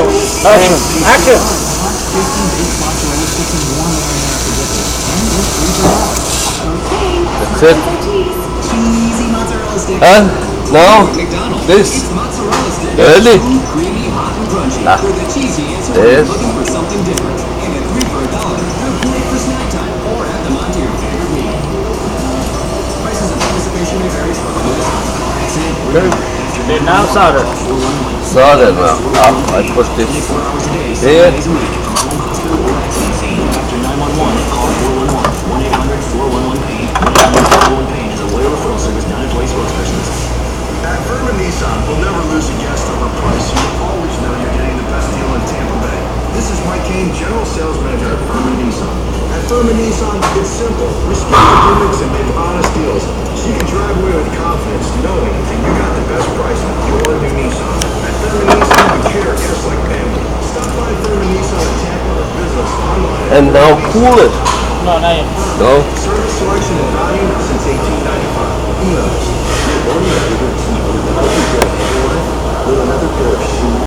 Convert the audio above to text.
wait. Action. Action. That's it. Huh? No? This? Really? Nah. This? Okay, now solder. Soldered now. I put this here. At Furman Nissan, we'll never lose a guest over price. You'll always know you're getting the best deal in Tampa Bay. This is Mike Kane, General Sales Manager at Furman Nissan. At Furman Nissan, it's simple. Respect the gimmicks and make honest deals so you can drive away with confidence knowing that you got the best price on your new Nissan. At Furman Nissan, we treat our guests like family. Stop by Furman Nissan in Tampa or visit us online. And now cool it. No, not yet. No? Service selection and value since 1895. Who knows?